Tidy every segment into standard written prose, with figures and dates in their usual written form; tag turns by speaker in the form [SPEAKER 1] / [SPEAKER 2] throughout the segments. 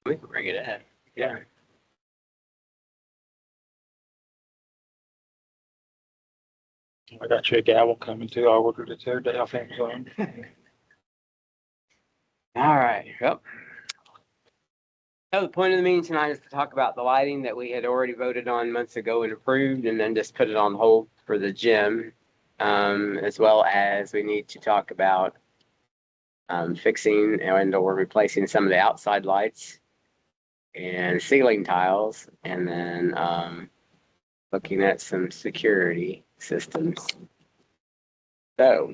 [SPEAKER 1] We can bring it up. Yeah.
[SPEAKER 2] I got you a gavel coming too. I ordered it the other day off Amazon.
[SPEAKER 1] All right. Yep. So the point of the meeting tonight is to talk about the lighting that we had already voted on months ago and approved, and then just put it on hold for the gym. As well as we need to talk about fixing and or replacing some of the outside lights and ceiling tiles, and then looking at some security systems. So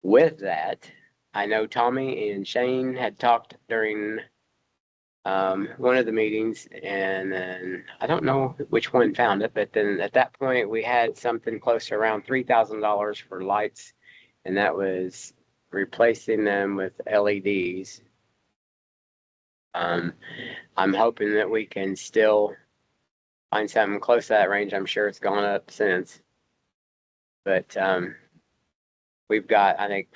[SPEAKER 1] with that, I know Tommy and Shane had talked during one of the meetings, and then I don't know which one found it, but then at that point we had something close to around $3,000 for lights, and that was replacing them with LEDs. I'm hoping that we can still find something close to that range. I'm sure it's gone up since, but we've got, I think,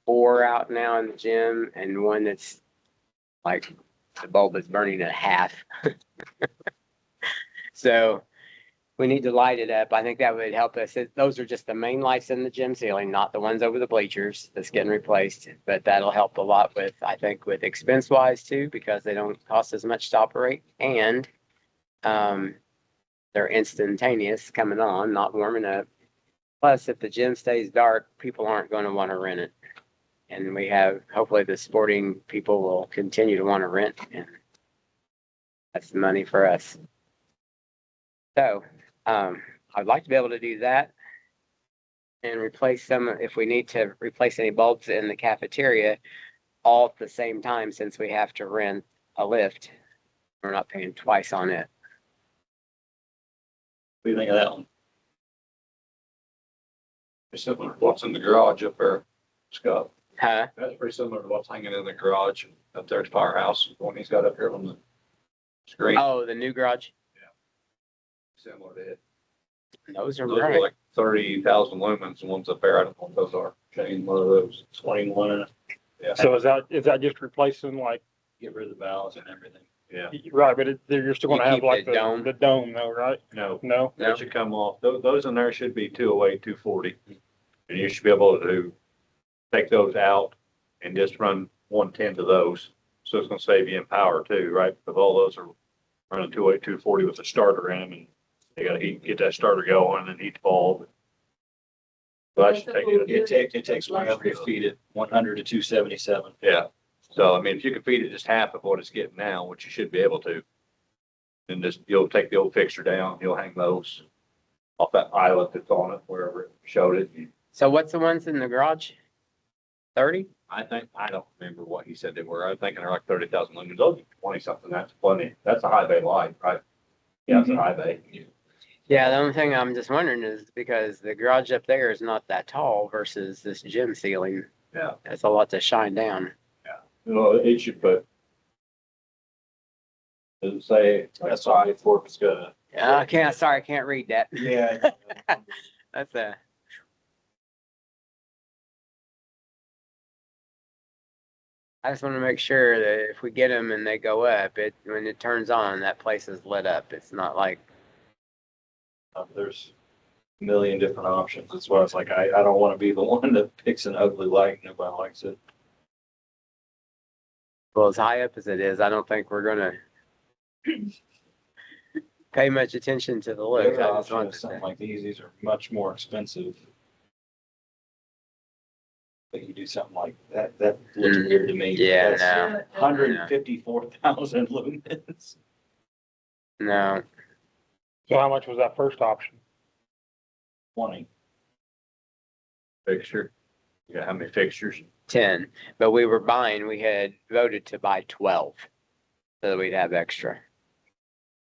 [SPEAKER 1] 4 out now in the gym, and one that's like the bulb is burning at half. So we need to light it up. I think that would help us. Those are just the main lights in the gym ceiling, not the ones over the bleachers that's getting replaced. But that'll help a lot with, I think, with expense wise too, because they don't cost as much to operate, and they're instantaneous coming on, not warming up. Plus, if the gym stays dark, people aren't going to want to rent it. And we have, hopefully the sporting people will continue to want to rent, and that's the money for us. So I'd like to be able to do that and replace some, if we need to replace any bulbs in the cafeteria all at the same time, since we have to rent a lift. We're not paying twice on it.
[SPEAKER 3] What do you think of that one?
[SPEAKER 4] Pretty similar to what's in the garage up there, Scott.
[SPEAKER 1] Huh?
[SPEAKER 4] That's pretty similar to what's hanging in the garage up there at the firehouse, the one he's got up here on the screen.
[SPEAKER 1] Oh, the new garage?
[SPEAKER 4] Similar to it.
[SPEAKER 1] Those are
[SPEAKER 4] Those are
[SPEAKER 1] right.
[SPEAKER 4] like 30,000 lumens, the ones up there. I don't know what those are. Shane, one of those.
[SPEAKER 3] 21,
[SPEAKER 4] Yeah.
[SPEAKER 2] So is that just replacing like,
[SPEAKER 3] get rid of the valves and everything.
[SPEAKER 4] Yeah.
[SPEAKER 2] right, but you're still
[SPEAKER 1] You
[SPEAKER 2] gonna have
[SPEAKER 1] keep
[SPEAKER 2] like
[SPEAKER 1] the dome?
[SPEAKER 2] the dome though, right?
[SPEAKER 4] No,
[SPEAKER 2] No?
[SPEAKER 1] No.
[SPEAKER 4] that should come off. Those in there should be 208, 240. And you should be able to take those out and just run 110 to those. So it's gonna save you in power too, right? Because all those are running 208, 240 with a starter in them, and they gotta get that starter going and then heat the bulb. So that should take it.
[SPEAKER 3] It takes long enough to feed it 100 to 277.
[SPEAKER 4] Yeah. So, I mean, if you can feed it just half of what it's getting now, which you should be able to, then just, you'll take the old fixture down, you'll hang those off that eyelet that's on it, wherever it showed it.
[SPEAKER 1] So what's the ones in the garage? 30?
[SPEAKER 4] I don't remember what he said they were. I'm thinking they're like 30,000 lumens. Those are 20 something. That's plenty. That's a high bay light, right? Yeah, it's a high bay.
[SPEAKER 1] Yeah, the only thing I'm just wondering is because the garage up there is not that tall versus this gym ceiling.
[SPEAKER 4] Yeah.
[SPEAKER 1] It's a lot to shine down.
[SPEAKER 4] Well, it should put, does it say,
[SPEAKER 3] That's why Forbes got
[SPEAKER 1] I can't read that.
[SPEAKER 3] yeah.
[SPEAKER 1] That's a. I just want to make sure that if we get them and they go up, when it turns on, that place is lit up. It's not like,
[SPEAKER 3] There's a million different options. That's why it's like, I don't want to be the one that picks an ugly light. Nobody likes it.
[SPEAKER 1] well, as high up as it is, I don't think we're gonna pay much attention to the
[SPEAKER 3] The
[SPEAKER 1] looks.
[SPEAKER 3] other
[SPEAKER 1] I just
[SPEAKER 3] option
[SPEAKER 1] want
[SPEAKER 3] is
[SPEAKER 1] to
[SPEAKER 3] something like these are much more expensive. But you do something like that, that looks
[SPEAKER 1] Mm.
[SPEAKER 3] weird to me.
[SPEAKER 1] Yeah,
[SPEAKER 3] That's
[SPEAKER 1] no.
[SPEAKER 3] 154,000 lumens.
[SPEAKER 1] No,
[SPEAKER 2] So how much was that first option?
[SPEAKER 3] 20.
[SPEAKER 4] fixture? Yeah, how many fixtures?
[SPEAKER 1] 10, but we had voted to buy 12 so that we'd have extra.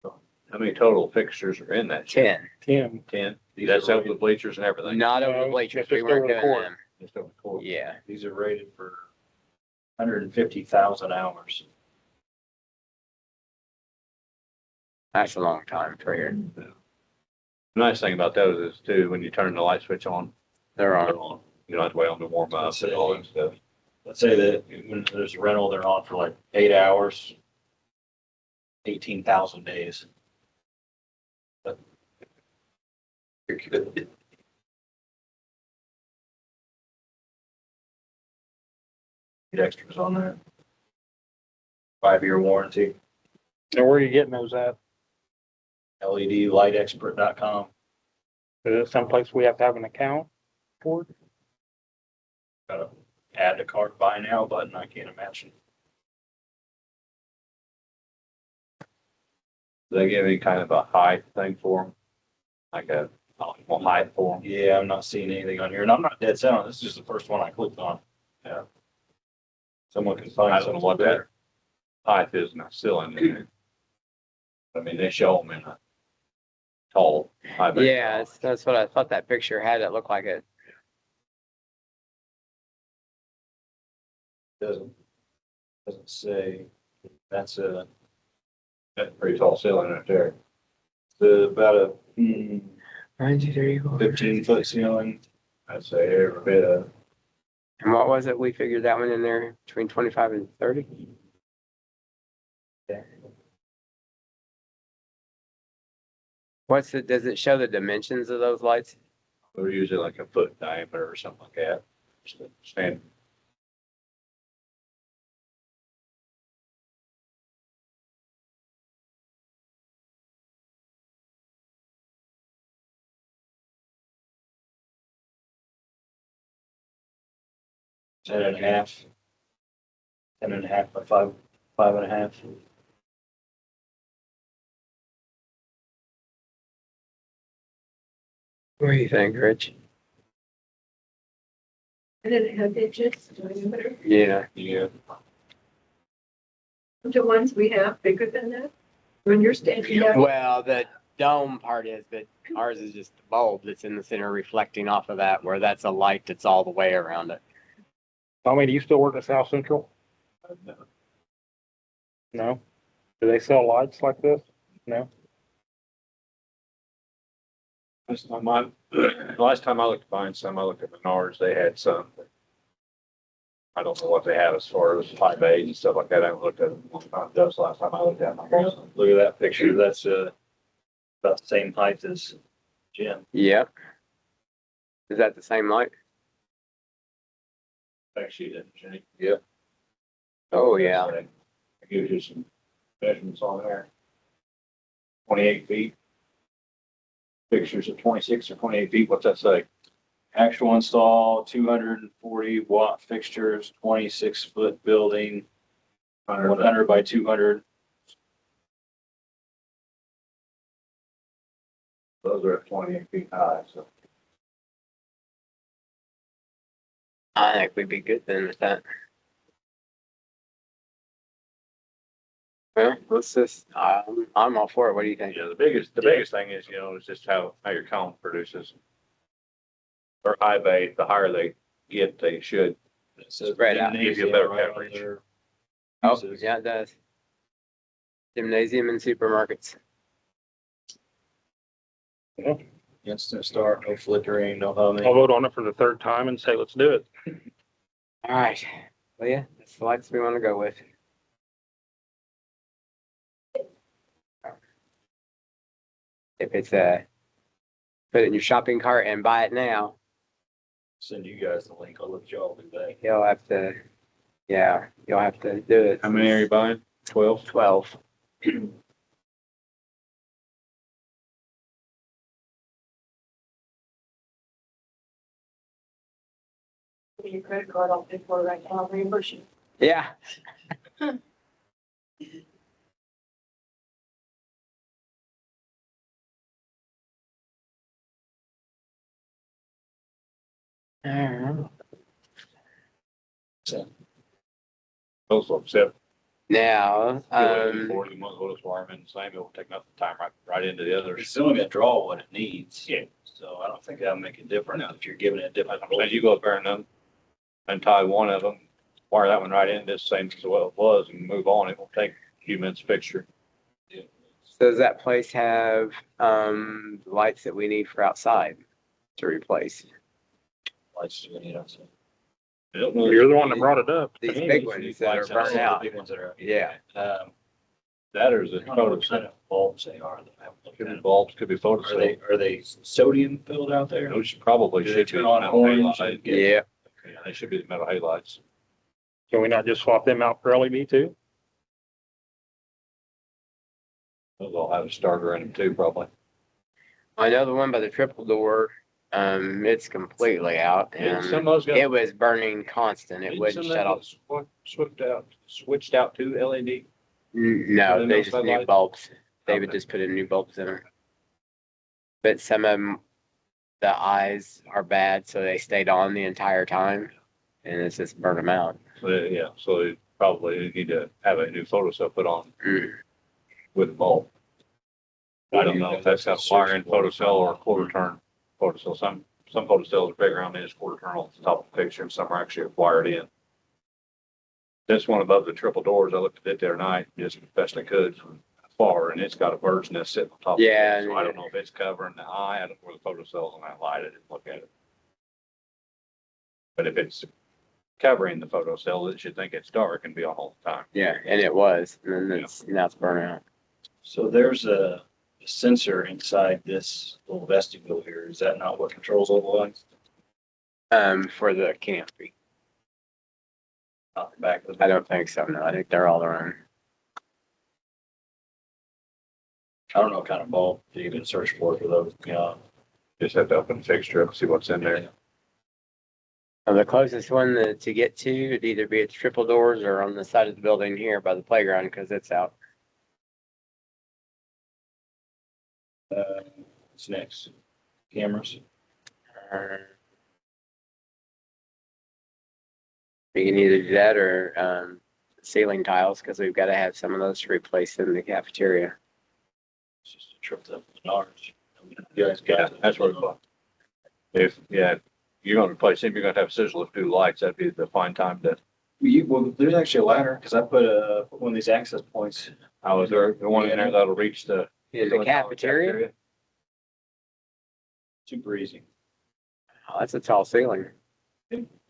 [SPEAKER 4] How many total fixtures are in that? Shed?
[SPEAKER 1] 10,
[SPEAKER 4] 10?
[SPEAKER 3] These
[SPEAKER 4] That's
[SPEAKER 3] are
[SPEAKER 4] over the bleachers and everything?
[SPEAKER 1] not over the
[SPEAKER 2] No,
[SPEAKER 1] bleachers.
[SPEAKER 2] it's
[SPEAKER 1] We
[SPEAKER 2] just
[SPEAKER 1] weren't
[SPEAKER 2] over the
[SPEAKER 1] doing
[SPEAKER 2] court.
[SPEAKER 1] them.
[SPEAKER 4] Just over the court.
[SPEAKER 1] Yeah.
[SPEAKER 3] These are rated for 150,000 hours.
[SPEAKER 1] That's a long time for here.
[SPEAKER 4] The nice thing about those is too, when you turn the light switch on,
[SPEAKER 1] They're
[SPEAKER 4] they're
[SPEAKER 1] on.
[SPEAKER 4] on. You don't have to wait on them to warm up and all that stuff.
[SPEAKER 3] let's say that when there's a rental, they're on for like 8 hours, 18,000 days. But you're good. Get extras on that. 5-year warranty,
[SPEAKER 2] And where are you getting those at?
[SPEAKER 3] LEDlightexpert.com.
[SPEAKER 2] Is it someplace we have to have an account for?
[SPEAKER 3] Got to add to cart buy now button, I can't imagine.
[SPEAKER 4] Do they give any kind of a height thing for them? Like a optimal height for them?
[SPEAKER 3] Yeah, I'm not seeing anything on here, and I'm not dead set on this. This is just the first one I clicked on.
[SPEAKER 4] Yeah.
[SPEAKER 3] Someone can
[SPEAKER 4] I
[SPEAKER 3] find
[SPEAKER 4] don't know
[SPEAKER 3] something
[SPEAKER 4] what that
[SPEAKER 3] better.
[SPEAKER 4] height is in the ceiling in there. I mean, they show them in a tall, high. bay.
[SPEAKER 1] Yeah, that's what I thought that picture had. It looked like it.
[SPEAKER 3] Doesn't say. That's a
[SPEAKER 4] That's a pretty tall ceiling right there.
[SPEAKER 3] about a
[SPEAKER 1] 1, 2, 3, 4.
[SPEAKER 3] 15-foot ceiling.
[SPEAKER 4] I'd say every bit of.
[SPEAKER 1] And what was it? We figured that one in there between 25 and 30. What's it? Does it show the dimensions of those lights?
[SPEAKER 4] They're usually like a foot diameter or something like that. Just a standard.
[SPEAKER 3] Ten and a half. 10.5 by 5.5.
[SPEAKER 1] What do you think, Rich?
[SPEAKER 5] And then it had digits, diameter.
[SPEAKER 1] Yeah.
[SPEAKER 3] Yeah.
[SPEAKER 5] The ones we have bigger than that, when you're standing up.
[SPEAKER 1] Well, the dome part is, but ours is just the bulb that's in the center reflecting off of that, where that's a light that's all the way around it.
[SPEAKER 2] Tommy, do you still work at South Central? No? Do they sell lights like this? No?
[SPEAKER 4] Last time I looked to find some, I looked at Menards, they had some. I don't know what they have as far as high bays and stuff like that. I haven't looked at them. That was the last time I looked at them.
[SPEAKER 3] Look at that picture. That's about the same height as Jim.
[SPEAKER 1] Yep. Is that the same light?
[SPEAKER 3] Actually, didn't Jenny?
[SPEAKER 4] Yeah.
[SPEAKER 1] Oh, yeah.
[SPEAKER 4] It gives you some measurements on there. 28 feet. Pictures of 26 or 28 feet. What's that say?
[SPEAKER 3] Actual install, 240 watt fixtures, 26-foot building, 100 by 200.
[SPEAKER 4] Those are at 28 feet high, so.
[SPEAKER 1] I think we'd be good then with that. Well, let's just, I'm all for it. What do you think?
[SPEAKER 4] Yeah, the biggest thing is, is just how your cone produces. Or high bay, the higher they get, they should.
[SPEAKER 3] It says
[SPEAKER 1] Spread out.
[SPEAKER 4] Give you a better
[SPEAKER 3] right on
[SPEAKER 4] coverage.
[SPEAKER 3] their
[SPEAKER 1] Oh,
[SPEAKER 3] uses.
[SPEAKER 1] yeah, it does. Gymnasium and supermarkets.
[SPEAKER 3] Instant start, no flickering, no humming.
[SPEAKER 2] I'll vote on it for the third time and say, let's do it.
[SPEAKER 1] All right. Well, yeah, that's the lights we want to go with. If it's put it in your shopping cart and buy it now,
[SPEAKER 3] Send you guys the link. I'll let y'all do that.
[SPEAKER 1] you'll have to, yeah, you'll have to do it.
[SPEAKER 4] How many are you buying? 12?
[SPEAKER 1] 12.
[SPEAKER 5] Your credit card, I'll pay for it right now, I'll reimburse you.
[SPEAKER 1] Yeah. All right.
[SPEAKER 4] Those will accept.
[SPEAKER 1] Now,
[SPEAKER 4] Before you might as well just wire them in the same, it will take nothing time right into the others.
[SPEAKER 3] It's only gonna draw what it needs.
[SPEAKER 4] Yeah.
[SPEAKER 3] So I don't think that'll make a difference if you're giving it a different.
[SPEAKER 4] I'm saying you go up there and untie one of them, wire that one right in, this same as well it was, and move on. It will take a few minutes to fixture.
[SPEAKER 1] so does that place have lights that we need for outside to replace?
[SPEAKER 3] Lights, you know, so
[SPEAKER 2] You're the one that brought it up.
[SPEAKER 1] These big ones that are burnt out.
[SPEAKER 3] Big ones that are.
[SPEAKER 1] Yeah.
[SPEAKER 4] That or is
[SPEAKER 3] I
[SPEAKER 4] it
[SPEAKER 3] don't know what
[SPEAKER 4] photo
[SPEAKER 3] kind
[SPEAKER 4] cell?
[SPEAKER 3] of bulbs they are. I haven't looked
[SPEAKER 4] Could
[SPEAKER 3] at
[SPEAKER 4] be
[SPEAKER 3] them.
[SPEAKER 4] bulbs, could be photo cell.
[SPEAKER 3] Are they sodium filled out there?
[SPEAKER 4] Those probably
[SPEAKER 3] Do they
[SPEAKER 4] should be
[SPEAKER 3] turn on
[SPEAKER 4] metal
[SPEAKER 3] orange
[SPEAKER 4] halides.
[SPEAKER 3] and get?
[SPEAKER 1] Yeah.
[SPEAKER 4] Yeah, they should be the metal halides.
[SPEAKER 2] Can we not just swap them out for LED too?
[SPEAKER 4] Those all have a starter in them too, probably.
[SPEAKER 1] I know the one by the triple door, it's completely out
[SPEAKER 4] And some
[SPEAKER 1] and
[SPEAKER 4] of those got.
[SPEAKER 1] it was burning constant. It
[SPEAKER 4] didn't
[SPEAKER 1] wouldn't
[SPEAKER 4] some
[SPEAKER 1] shut
[SPEAKER 4] of
[SPEAKER 1] off.
[SPEAKER 4] those switched out to LED.
[SPEAKER 1] No,
[SPEAKER 4] Are they
[SPEAKER 1] they
[SPEAKER 4] not
[SPEAKER 1] just new
[SPEAKER 4] sunlight?
[SPEAKER 1] bulbs. They would
[SPEAKER 4] Okay.
[SPEAKER 1] just put in new bulbs in them. But some of them, the eyes are bad, so they stayed on the entire time and it's just burned them out.
[SPEAKER 4] So, yeah, so they probably need to have a new photo cell put on
[SPEAKER 1] Mm.
[SPEAKER 4] with a bulb. I don't know if that's got a wire in photo cell or a quarter turn photo cell. Some photo cells are bigger on this quarter turn on the top of the picture and some are actually wired in. This one above the triple doors, I looked at it the other night, just as best I could from far, and it's got a bird's nest sitting on top of it.
[SPEAKER 1] Yeah,
[SPEAKER 4] So I don't know if it's covering the eye, I don't know where the photo cell's on that light, I didn't look at it. But if it's covering the photo cell, it should think it's dark and be on all the time.
[SPEAKER 1] Yeah, and it was, and then now it's burning out.
[SPEAKER 3] So there's a sensor inside this little vestibule here. Is that not what controls all the lights?
[SPEAKER 1] For the canopy.
[SPEAKER 3] Not the back of the.
[SPEAKER 1] I don't think so, no. I think they're all their own.
[SPEAKER 3] I don't know what kind of bulb you can search for those. Yeah.
[SPEAKER 4] Just have to open the fixture up and see what's in there.
[SPEAKER 1] The closest one to get to would either be at the triple doors or on the side of the building here by the playground because it's out.
[SPEAKER 3] What's next? Cameras.
[SPEAKER 1] We can either do that or ceiling tiles because we've got to have some of those to replace in the cafeteria.
[SPEAKER 3] It's just a trip to Menards. You guys
[SPEAKER 4] Yeah,
[SPEAKER 3] got.
[SPEAKER 4] that's where it's at. If, yeah, you're gonna replace him, you're gonna have scissor lift do lights, that'd be the fine time to,
[SPEAKER 3] Well, there's actually a ladder because I put one of these access points.
[SPEAKER 4] I was there, the one in there that'll reach the.
[SPEAKER 1] In the cafeteria?
[SPEAKER 3] Super easy.
[SPEAKER 1] Oh, that's a tall ceiling.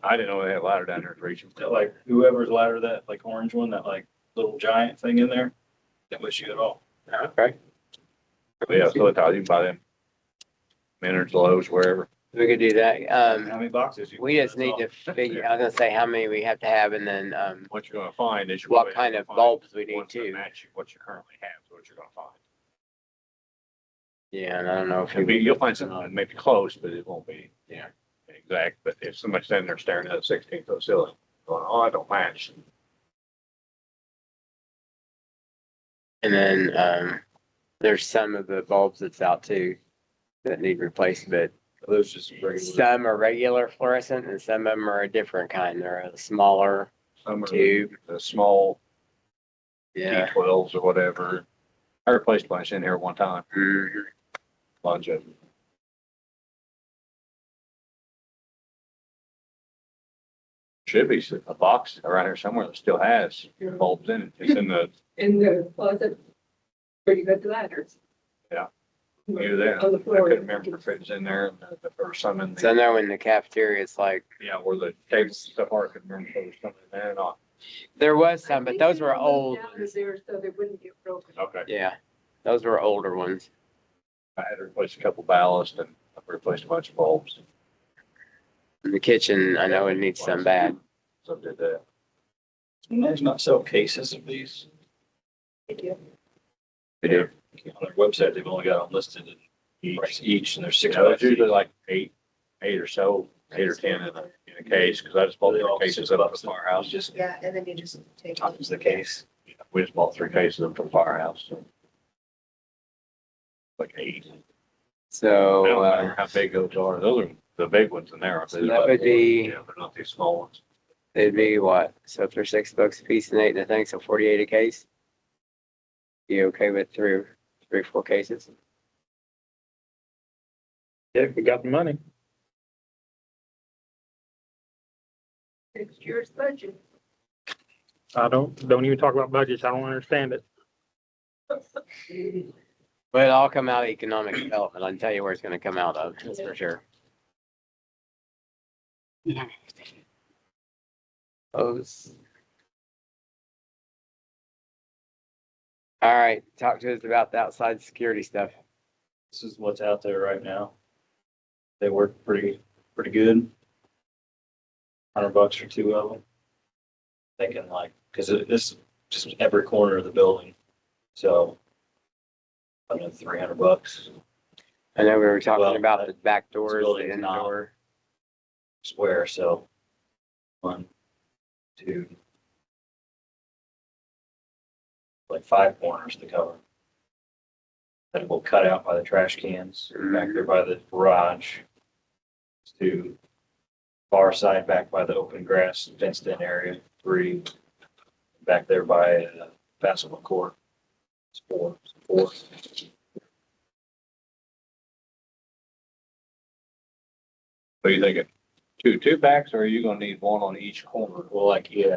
[SPEAKER 4] I didn't know they had a ladder down there to reach them.
[SPEAKER 3] That like whoever's ladder, that like orange one, that like little giant thing in there, that was you at all.
[SPEAKER 1] Okay.
[SPEAKER 4] But yeah, so it's how you can buy them. Menards, Lowe's, wherever.
[SPEAKER 1] We could do that.
[SPEAKER 3] How many boxes?
[SPEAKER 1] We just need to figure, I was gonna say how many we have to have and then,
[SPEAKER 4] What you're gonna find is. you're
[SPEAKER 1] what
[SPEAKER 4] probably
[SPEAKER 1] kind
[SPEAKER 4] gonna
[SPEAKER 1] of
[SPEAKER 4] find
[SPEAKER 1] bulbs we need
[SPEAKER 4] ones that
[SPEAKER 1] too.
[SPEAKER 4] Match what you currently have, is what you're gonna find.
[SPEAKER 1] Yeah, and I don't know if
[SPEAKER 4] You'll find something that may be close, but it won't be, yeah, exact. But if somebody's standing there staring at a 16-foot ceiling, going, oh, I don't match.
[SPEAKER 1] And then, there's some of the bulbs that's out too that need replaced, but
[SPEAKER 3] Those just regular.
[SPEAKER 1] some are regular fluorescent and some of them are a different kind. They're a smaller
[SPEAKER 4] Some are
[SPEAKER 1] tube.
[SPEAKER 4] the small
[SPEAKER 1] Yeah.
[SPEAKER 4] D12s or whatever. I replaced a bunch in here one time,
[SPEAKER 1] Mhm.
[SPEAKER 4] bunch of them. Should be a box around here somewhere that still has bulbs in it. It's in the,
[SPEAKER 5] In the closet where you got the ladders.
[SPEAKER 4] Yeah. Either there.
[SPEAKER 5] On the
[SPEAKER 4] I
[SPEAKER 5] floor.
[SPEAKER 4] couldn't remember if it was in there, if there was some in
[SPEAKER 1] So I
[SPEAKER 4] the,
[SPEAKER 1] know in the cafeteria, it's like,
[SPEAKER 4] yeah, where the tables and stuff are, I couldn't remember if there was something in there or not.
[SPEAKER 1] there was
[SPEAKER 5] I
[SPEAKER 1] some, but
[SPEAKER 5] think
[SPEAKER 1] those
[SPEAKER 5] they
[SPEAKER 1] were
[SPEAKER 5] moved
[SPEAKER 1] old
[SPEAKER 5] down to
[SPEAKER 1] ones.
[SPEAKER 5] there so they wouldn't get broken.
[SPEAKER 4] Okay.
[SPEAKER 1] Yeah, those were older ones.
[SPEAKER 4] I had to replace a couple ballast and I replaced a bunch of bulbs.
[SPEAKER 1] In the kitchen, I know it needs some bad.
[SPEAKER 4] So did that.
[SPEAKER 3] There's not sell cases of these.
[SPEAKER 1] We do.
[SPEAKER 3] On their website, they've only got them listed at each, and there's six.
[SPEAKER 4] You know, it's usually like eight or so, 8 or 10 in a case, because I just bought 3 cases up at the firehouse.
[SPEAKER 3] Just
[SPEAKER 5] Yeah, and then you just take.
[SPEAKER 3] times the case.
[SPEAKER 4] We just bought 3 cases of them from the firehouse, so. Like 8. I
[SPEAKER 1] So,
[SPEAKER 4] don't remember how big those are. Those are the big ones in there, aren't they?
[SPEAKER 1] So that would be-
[SPEAKER 4] Yeah, they're not these small ones.
[SPEAKER 1] it'd be what? So if they're $6 a piece and 8, I think, so 48 a case. You okay with 3 or 4 cases?
[SPEAKER 2] Yeah, if we got the money.
[SPEAKER 5] Next year's budget.
[SPEAKER 2] I don't even talk about budgets. I don't understand it.
[SPEAKER 1] But it'll all come out of economic development. I can tell you where it's gonna come out of, that's for sure. Close. All right, talk to us about the outside security stuff.
[SPEAKER 3] This is what's out there right now. They work pretty good. $100 for two of them. Thinking like, cause this is just every corner of the building. So, I don't know, $300
[SPEAKER 1] I know we were talking
[SPEAKER 3] Well,
[SPEAKER 1] about the back doors, the
[SPEAKER 3] building's not-
[SPEAKER 1] indoor.
[SPEAKER 3] square, so 1, 2, like 5 corners to cover. That will cut out by the trash cans, back there by the garage. To far side back by the open grass fenced in area, 3. Back there by basketball court. It's 4.
[SPEAKER 4] What are you thinking? Two backs, or are you gonna need one on each corner?
[SPEAKER 3] Well, like, yeah,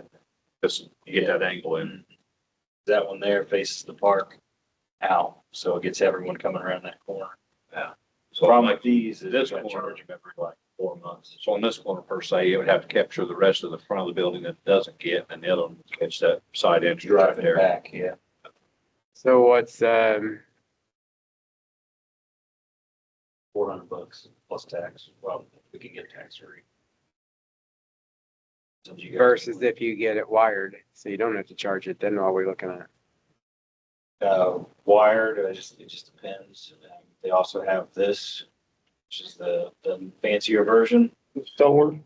[SPEAKER 4] Just to get that angle in.
[SPEAKER 3] that one there faces the park out, so it gets everyone coming around that corner.
[SPEAKER 4] So
[SPEAKER 3] Problem
[SPEAKER 4] like
[SPEAKER 3] with these is
[SPEAKER 4] this
[SPEAKER 3] you gotta
[SPEAKER 4] corner-
[SPEAKER 3] charge them every like 4 months.
[SPEAKER 4] So on this corner per se, it would have to capture the rest of the front of the building that it doesn't get, and the other one would catch that side entrance right
[SPEAKER 3] Driving
[SPEAKER 4] there.
[SPEAKER 3] back, yeah.
[SPEAKER 1] So what's,
[SPEAKER 3] $400 plus tax. Well, we can get tax free.
[SPEAKER 1] versus if you get it wired, so you don't have to charge it, then what are we looking at?
[SPEAKER 3] Wired, it just depends. They also have this, which is the fancier version.
[SPEAKER 2] Solar.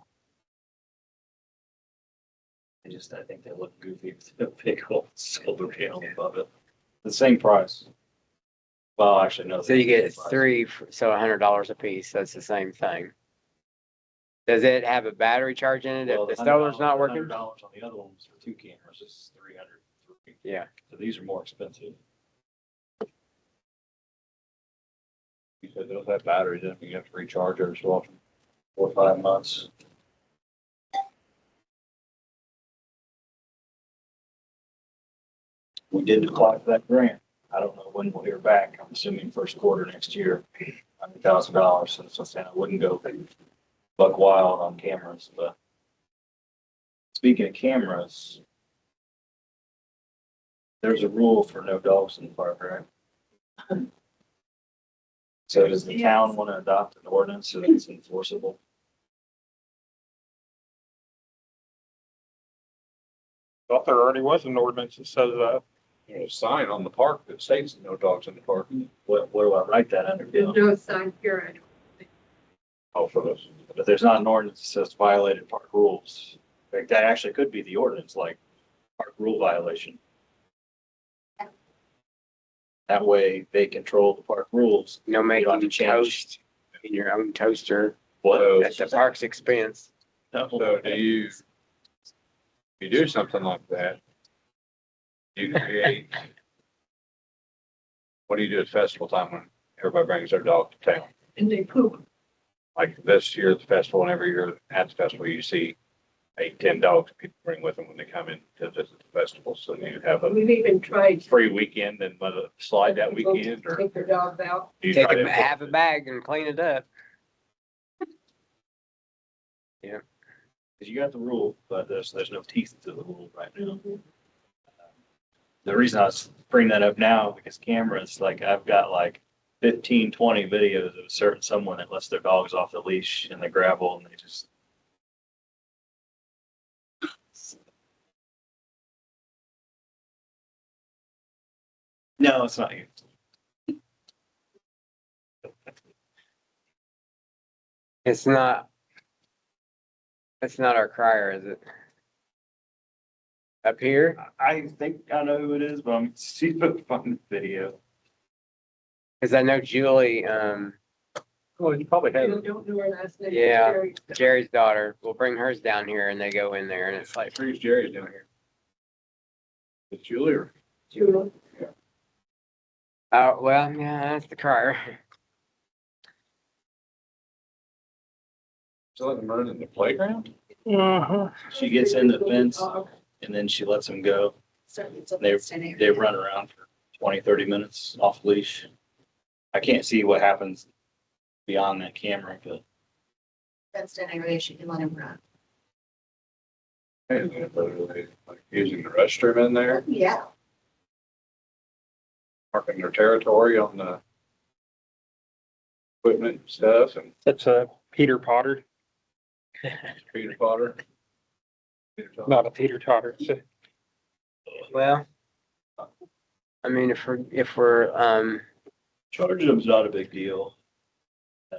[SPEAKER 3] I think they look goofy with the big old silver panel above it. The same price. Well, actually, no.
[SPEAKER 1] So you get
[SPEAKER 3] the same price.
[SPEAKER 1] 3, so $100 a piece, that's the same thing. Does it have a battery charge in it
[SPEAKER 3] Well,
[SPEAKER 1] if the solar's not working?
[SPEAKER 3] $100 on the other ones for 2 cameras. This is 300.
[SPEAKER 1] Yeah,
[SPEAKER 3] So these are more expensive.
[SPEAKER 4] You said those have batteries in them, you have to recharge every so often.
[SPEAKER 3] 4 or 5 months. We did apply for that grant. I don't know when we'll hear back. I'm assuming first quarter next year, $100,000. So it's saying I wouldn't go buck wild on cameras, but speaking of cameras, there's a rule for no dogs in the park, right? So does the town want to adopt an ordinance so that it's enforceable?
[SPEAKER 2] Thought there already was an ordinance that says that.
[SPEAKER 4] There's a sign on the park that states no dogs in the park.
[SPEAKER 3] What do I write that under?
[SPEAKER 5] There's no sign here.
[SPEAKER 4] Oh, for those.
[SPEAKER 3] But there's not an ordinance that says violated park rules. In fact, that actually could be the ordinance, like park rule violation. That way they control the park rules.
[SPEAKER 1] no
[SPEAKER 3] You don't have
[SPEAKER 1] making
[SPEAKER 3] to change.
[SPEAKER 1] toast in your own toaster
[SPEAKER 3] What?
[SPEAKER 1] at the park's expense.
[SPEAKER 4] So do you do something like that? You create, what do you do at festival time when everybody brings their dog to town?
[SPEAKER 5] And they poop.
[SPEAKER 4] Like this year at the festival and every year at the festival, you see 8, 10 dogs people bring with them when they come in to visit the festival. So you have a
[SPEAKER 5] We've even tried.
[SPEAKER 4] free weekend and let it slide that weekend, or
[SPEAKER 5] Take their dogs out.
[SPEAKER 4] do you
[SPEAKER 1] Take
[SPEAKER 4] try to
[SPEAKER 1] half a bag and clean it up.
[SPEAKER 3] Because you got the rule, but there's no teeth to the rule right now. The reason I was bringing that up now, because cameras, like I've got like 15, 20 videos of a certain someone that lets their dogs off the leash in the gravel and they just. No, it's not you.
[SPEAKER 1] It's not our crier, is it? Up here?
[SPEAKER 3] I think I know who it is, but I'm see if I can find the video.
[SPEAKER 1] Cause I know Julie,
[SPEAKER 4] Well, you probably
[SPEAKER 5] I
[SPEAKER 4] have.
[SPEAKER 5] don't know her last name.
[SPEAKER 1] Yeah.
[SPEAKER 5] Jerry.
[SPEAKER 1] Jerry's daughter, will bring hers down here and they go in there and it's like,
[SPEAKER 4] Who's Jerry's down here? It's Julie or?
[SPEAKER 5] Julie.
[SPEAKER 1] oh, well, yeah, that's the crier.
[SPEAKER 4] Still let them run in the playground?
[SPEAKER 3] She gets in the fence and then she lets them go. They run around for 20, 30 minutes off leash. I can't see what happens beyond that camera, but
[SPEAKER 6] Fenced in area, she can let him run.
[SPEAKER 4] Like using the restroom in there,
[SPEAKER 5] Yeah.
[SPEAKER 4] marking their territory on the equipment and stuff and
[SPEAKER 2] That's Peter Potter,
[SPEAKER 4] Peter Potter.
[SPEAKER 2] not a teeter totter.
[SPEAKER 1] Well, I mean, if we're,
[SPEAKER 3] Charging them's not a big deal.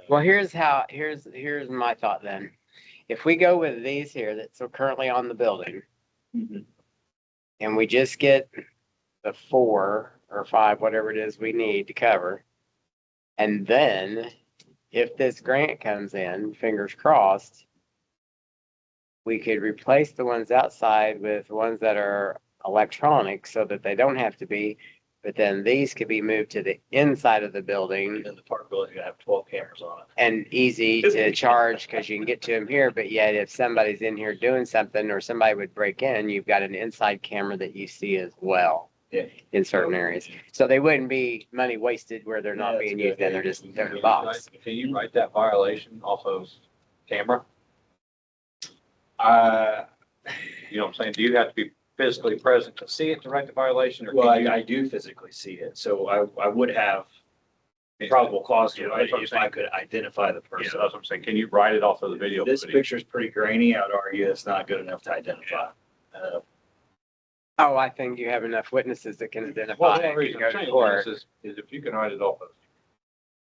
[SPEAKER 1] well, here's my thought then. If we go with these here that's currently on the building
[SPEAKER 3] Mhm.
[SPEAKER 1] and we just get the 4 or 5, whatever it is we need to cover. And then if this grant comes in, fingers crossed, we could replace the ones outside with ones that are electronic so that they don't have to be. But then these could be moved to the inside of the building
[SPEAKER 3] And the park building's gonna have 12 cameras on it.
[SPEAKER 1] and easy to charge because you can get to them here. But yet if somebody's in here doing something or somebody would break in, you've got an inside camera that you see as well.
[SPEAKER 3] Yeah.
[SPEAKER 1] In certain areas. So they wouldn't be money wasted where they're
[SPEAKER 3] Yeah,
[SPEAKER 1] not
[SPEAKER 3] that's
[SPEAKER 1] being
[SPEAKER 3] good.
[SPEAKER 1] used and they're just, they're in a
[SPEAKER 4] Can
[SPEAKER 1] box.
[SPEAKER 4] you write that violation off of camera? You know what I'm saying? Do you have to be physically present to see it to write the violation or?
[SPEAKER 3] Well,
[SPEAKER 4] can you-
[SPEAKER 3] I do physically see it, so I would have probable cause to
[SPEAKER 4] Yeah,
[SPEAKER 3] write
[SPEAKER 4] that's what
[SPEAKER 3] it
[SPEAKER 4] I'm
[SPEAKER 3] if I
[SPEAKER 4] saying.
[SPEAKER 3] could identify the
[SPEAKER 4] Yeah, that's
[SPEAKER 3] person.
[SPEAKER 4] what I'm saying. Can you write it off of the video?
[SPEAKER 3] This
[SPEAKER 4] footage?
[SPEAKER 3] picture's pretty grainy. I would argue it's not good enough to identify.
[SPEAKER 1] Oh, I think you have enough witnesses that can
[SPEAKER 4] Well,
[SPEAKER 1] identify
[SPEAKER 4] the
[SPEAKER 1] and
[SPEAKER 4] reason
[SPEAKER 1] go
[SPEAKER 4] I'm
[SPEAKER 1] to
[SPEAKER 4] saying
[SPEAKER 1] court.
[SPEAKER 4] this is if you can write it off of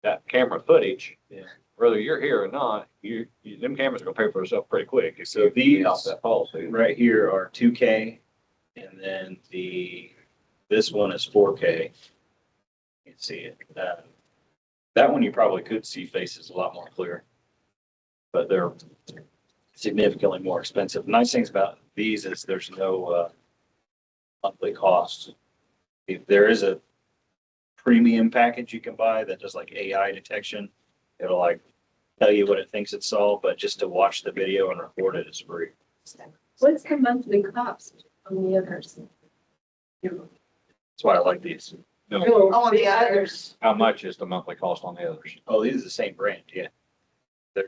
[SPEAKER 4] that camera footage,
[SPEAKER 3] Yeah.
[SPEAKER 4] whether you're here or not, them cameras are gonna pay for themselves pretty quick. If
[SPEAKER 3] So
[SPEAKER 4] you
[SPEAKER 3] these-
[SPEAKER 4] off that policy.
[SPEAKER 3] Right here are 2K, and then this one is 4K. You can see it. That one you probably could see faces a lot more clear, but they're significantly more expensive. Nice things about these is there's no monthly cost. If there is a premium package you can buy that does like AI detection, it'll like tell you what it thinks it saw, but just to watch the video and record it is free.
[SPEAKER 5] What's the monthly cost on the others?
[SPEAKER 3] That's why I like these.
[SPEAKER 5] Oh, on the others.
[SPEAKER 4] How much is the monthly cost on the others?
[SPEAKER 3] Oh, these are the same brand, yeah.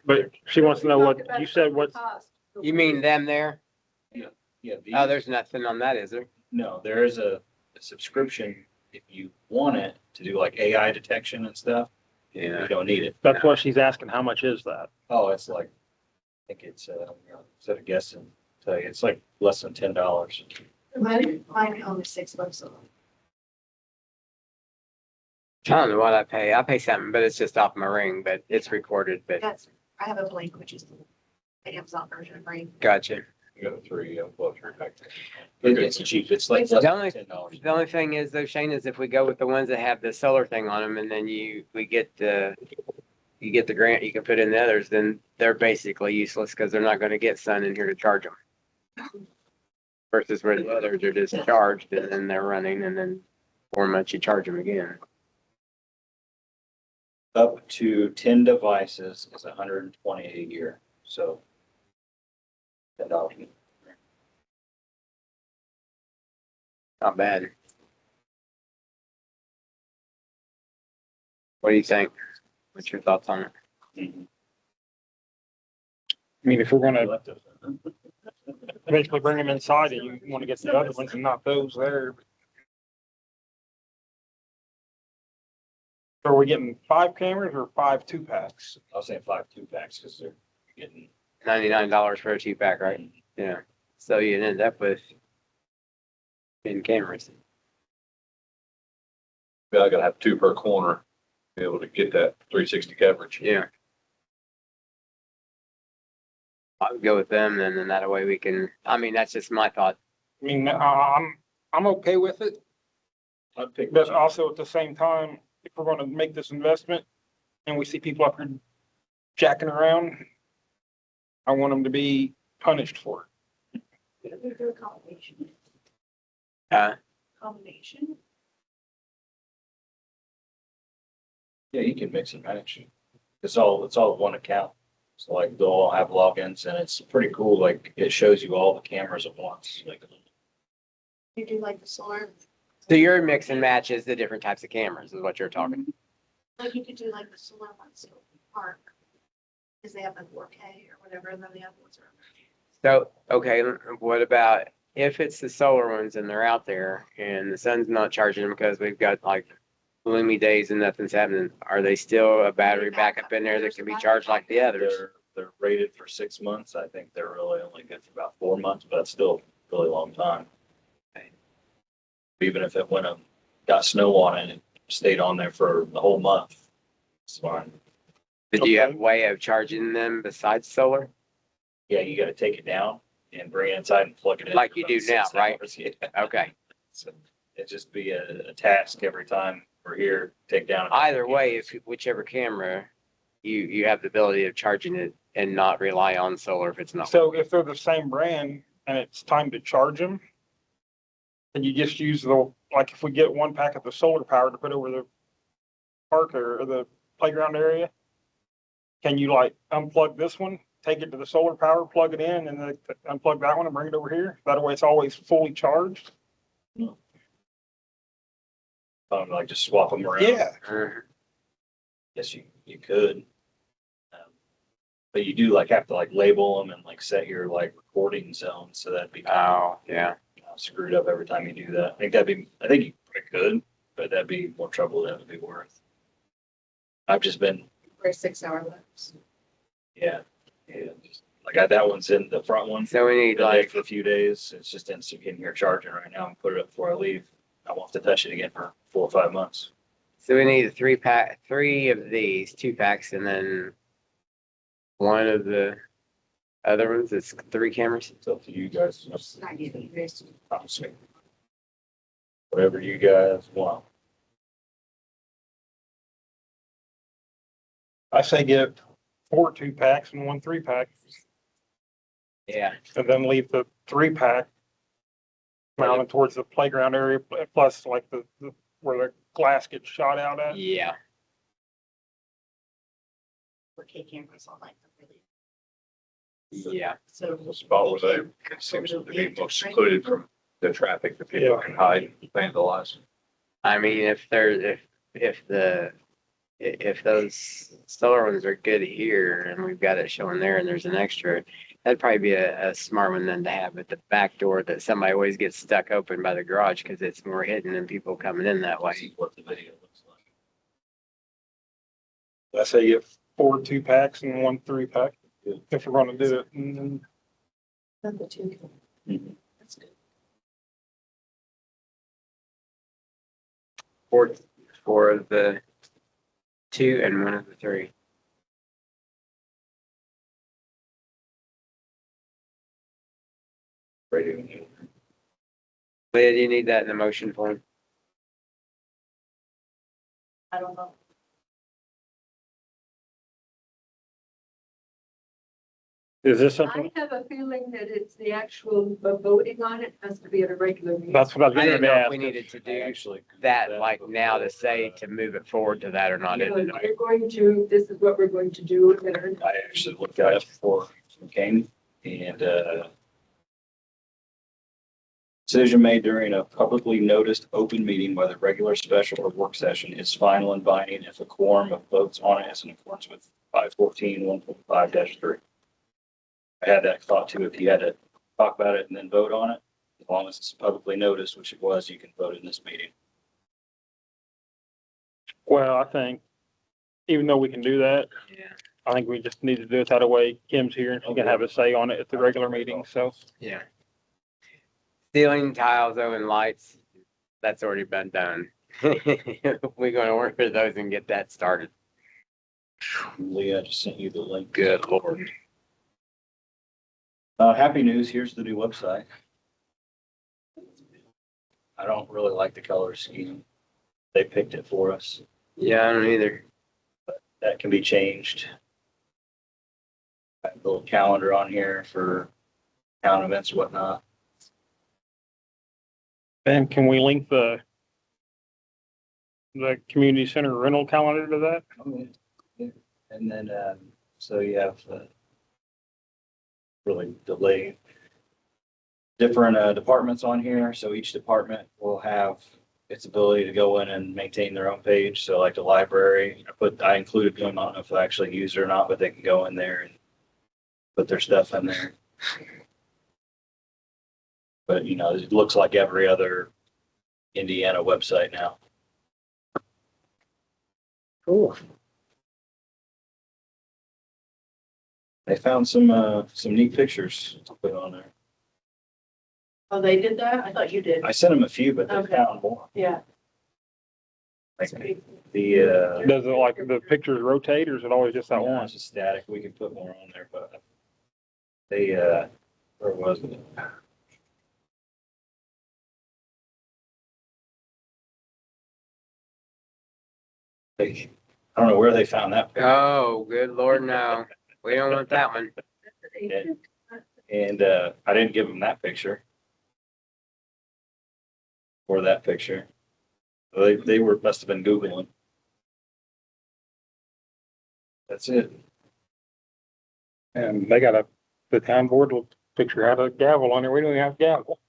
[SPEAKER 2] But she wants to know what, you said what,
[SPEAKER 1] You mean them there?
[SPEAKER 3] Yeah,
[SPEAKER 1] Oh, there's nothing on that, is there?
[SPEAKER 3] no, there is a subscription if you want it to do like AI detection and stuff. You don't need it.
[SPEAKER 2] that's what she's asking, how much is that?
[SPEAKER 3] Oh, it's like, I think it's, instead of guessing, tell you, it's like less than $10.
[SPEAKER 5] Mine only $6 a month.
[SPEAKER 1] I don't know what I pay. I pay something, but it's just off my ring, but it's recorded, but
[SPEAKER 5] That's, I have a Blink, which is the Amazon version of Ring.
[SPEAKER 1] gotcha.
[SPEAKER 4] You got a 3, well, 3 back there.
[SPEAKER 3] It's cheap. It's like
[SPEAKER 1] The
[SPEAKER 3] less
[SPEAKER 1] only-
[SPEAKER 3] than $10.
[SPEAKER 1] The only thing is though, Shane, is if we go with the ones that have the solar thing on them and then you get the grant, you can put in the others, then they're basically useless because they're not going to get sun in here to charge them. Versus where the others are just charged and then they're running and then 4 months you charge them again.
[SPEAKER 3] Up to 10 devices is $120 a year, so $10.
[SPEAKER 1] Not bad. What do you think? What's your thoughts on it?
[SPEAKER 3] Mhm.
[SPEAKER 2] I mean, if we're gonna eventually bring them inside and you want to get the other ones and not those there. So are we getting 5 cameras or 5 2-packs?
[SPEAKER 3] I was saying 5 2-packs because they're getting.
[SPEAKER 1] $99 for a 2-pack, right? Yeah. So you'd end up with 10 cameras.
[SPEAKER 4] I gotta have 2 per corner, to be able to get that 360 coverage.
[SPEAKER 1] Yeah. I would go with them then, and that way we can, I mean, that's just my thought.
[SPEAKER 2] I mean, I'm okay with it,
[SPEAKER 3] I'd pick
[SPEAKER 2] but also at the same time, if we're gonna make this investment and we see people up here jacking around, I want them to be punished for it.
[SPEAKER 5] We do a combination.
[SPEAKER 1] Uh,
[SPEAKER 5] Combination.
[SPEAKER 3] Yeah, you can mix and match. It's all one account. So like they'll all have logins and it's pretty cool. Like it shows you all the cameras at once. Like
[SPEAKER 5] You do like the solar.
[SPEAKER 1] so your mix and match is the different types of cameras is what you're talking.
[SPEAKER 5] Like you could do like the solar ones, so park. Because they have like 4K or whatever, and then the other ones are.
[SPEAKER 1] So, okay, what about if it's the solar ones and they're out there and the sun's not charging them because we've got like gloomy days and nothing's happening, are they still a battery backup in there that can be charged like the others?
[SPEAKER 3] They're rated for 6 months. I think they're really only good for about 4 months, but that's still a really long time. Even if it went up, got snow on it and stayed on there for the whole month, it's fine.
[SPEAKER 1] But do you have
[SPEAKER 2] Okay.
[SPEAKER 1] a way of charging them besides solar?
[SPEAKER 3] Yeah, you gotta take it down and bring it inside and plug it in.
[SPEAKER 1] Like
[SPEAKER 3] for
[SPEAKER 1] you
[SPEAKER 3] about
[SPEAKER 1] do now,
[SPEAKER 3] 6
[SPEAKER 1] right?
[SPEAKER 3] hours. Yeah.
[SPEAKER 1] Okay.
[SPEAKER 3] So it'd just be a task every time we're here, take down.
[SPEAKER 1] Either way, if whichever camera, you have the ability of charging it and not rely on solar if it's not.
[SPEAKER 2] So if they're the same brand and it's time to charge them, then you just use like if we get one pack of the solar power to put over the park or the playground area, can you like unplug this one, take it to the solar power, plug it in, and then unplug that one and bring it over here? That way it's always fully charged?
[SPEAKER 3] Like just swap them around.
[SPEAKER 2] Yeah.
[SPEAKER 1] Mhm.
[SPEAKER 3] Yes, you could. But you do like have to like label them and like set your like recording zone, so that'd be kind
[SPEAKER 1] Oh, yeah.
[SPEAKER 3] of screwed up every time you do that. I think you probably could, but that'd be more trouble than it would be worth. I've just been,
[SPEAKER 5] For 6-hour lapse.
[SPEAKER 3] yeah, just, like that one's in the front one.
[SPEAKER 1] So we need
[SPEAKER 3] Been there
[SPEAKER 1] like,
[SPEAKER 3] for a few days. It's just in here charging right now and put it up before I leave. I won't have to touch it again for 4 or 5 months.
[SPEAKER 1] so we need a 3 of these, 2 packs, and then one of the other ones. It's 3 cameras.
[SPEAKER 3] It's up to you guys.
[SPEAKER 5] Not getting this.
[SPEAKER 3] Honestly. Whatever you guys want.
[SPEAKER 2] I say get 4 2-packs and 1 3-pack,
[SPEAKER 1] Yeah.
[SPEAKER 2] and then leave the 3-pack mounted towards the playground area, plus like the where the glass gets shot out at.
[SPEAKER 1] Yeah.
[SPEAKER 5] 4K cameras all like them really.
[SPEAKER 1] Yeah.
[SPEAKER 5] So.
[SPEAKER 4] The spot where they it seems to be most secluded from the traffic that people can hide and vandalize.
[SPEAKER 1] I mean, if those solar ones are good here and we've got it showing there and there's an extra, that'd probably be a smart one then to have at the back door that somebody always gets stuck open by the garage because it's more hidden than people coming in that way.
[SPEAKER 3] See what the video looks like.
[SPEAKER 2] I say get 4 2-packs and 1 3-pack if we're gonna do it. And then
[SPEAKER 5] Not the 2.
[SPEAKER 3] Mhm.
[SPEAKER 5] That's good.
[SPEAKER 1] Four of the 2 and 1 of the 3.
[SPEAKER 3] Radio.
[SPEAKER 1] Leah, do you need that in the motion form?
[SPEAKER 5] I don't know.
[SPEAKER 2] is this
[SPEAKER 6] I
[SPEAKER 2] something?
[SPEAKER 6] have a feeling that it's the actual voting on it has to be at a regular meeting.
[SPEAKER 2] That's what I was
[SPEAKER 1] I
[SPEAKER 2] gonna
[SPEAKER 1] didn't know if
[SPEAKER 2] ask.
[SPEAKER 1] we needed to do
[SPEAKER 3] Actually.
[SPEAKER 1] that like now to say to move it forward to that or not.
[SPEAKER 6] You know,
[SPEAKER 1] Isn't it?
[SPEAKER 6] We're going to, this is what we're going to do. and
[SPEAKER 3] I actually looked at it before we came and, decision made during a publicly noticed open meeting, whether regular, special, or work session is final and binding if a quorum of votes on it is in accordance with 514-1.5-3. I had that thought too, if you had to talk about it and then vote on it, as long as it's publicly noticed, which it was, you can vote in this meeting.
[SPEAKER 2] Well, I think even though we can do that,
[SPEAKER 1] Yeah.
[SPEAKER 2] I think we just need to do it that way. Kim's here and she can have a say on it at the regular meeting, so.
[SPEAKER 1] Yeah. Ceiling tiles, though, and lights, that's already been done. We're gonna work with those and get that started.
[SPEAKER 3] Leah, I just sent you the link.
[SPEAKER 1] Good Lord.
[SPEAKER 3] Happy news, here's the new website. I don't really like the color scheme. They picked it for us.
[SPEAKER 1] Yeah, I don't either.
[SPEAKER 3] That can be changed. Got a little calendar on here for town events and whatnot.
[SPEAKER 2] And can we link the community center rental calendar to that?
[SPEAKER 3] And then, so you have, really delayed different, departments on here. So each department will have its ability to go in and maintain their own page. So like the library, I included them. I don't know if they actually use it or not, but they can go in there and put their stuff in there. But, you know, it looks like every other Indiana website now.
[SPEAKER 1] Cool.
[SPEAKER 3] They found some neat pictures to put on there.
[SPEAKER 5] Oh, they did that? I thought you did.
[SPEAKER 3] I sent them a few, but they
[SPEAKER 5] Okay.
[SPEAKER 3] found more.
[SPEAKER 5] Yeah.
[SPEAKER 3] Like
[SPEAKER 5] That's great.
[SPEAKER 3] the,
[SPEAKER 2] Does it like the pictures rotate or is it always just that
[SPEAKER 3] no,
[SPEAKER 2] one?
[SPEAKER 3] it's just static. We can put more on there, but they, where was it? I don't know where they found that picture.
[SPEAKER 1] Oh, good Lord, no. We don't want that one.
[SPEAKER 3] And, I didn't give them that picture. Or that picture. They must have been Googling. That's it.
[SPEAKER 2] And they got the town board will picture had a gavel on there. We don't even have a gavel.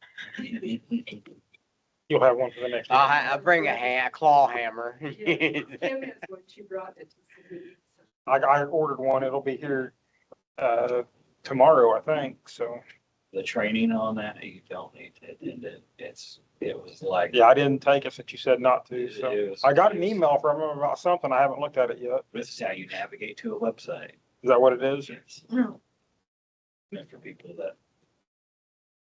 [SPEAKER 2] You'll have one for the next.
[SPEAKER 1] I'll bring a claw hammer.
[SPEAKER 6] Kim has one, she brought it to Cindy.
[SPEAKER 2] I ordered one. It'll be here, tomorrow, I think. So,
[SPEAKER 3] The training on that, you don't need to attend it. It was like.
[SPEAKER 2] yeah, I didn't take it since you said not to. So
[SPEAKER 3] It was-
[SPEAKER 2] I got an email from them about something. I haven't looked at it yet.
[SPEAKER 3] This is how you navigate to a website.
[SPEAKER 2] Is that what it is?
[SPEAKER 3] It's meant for people that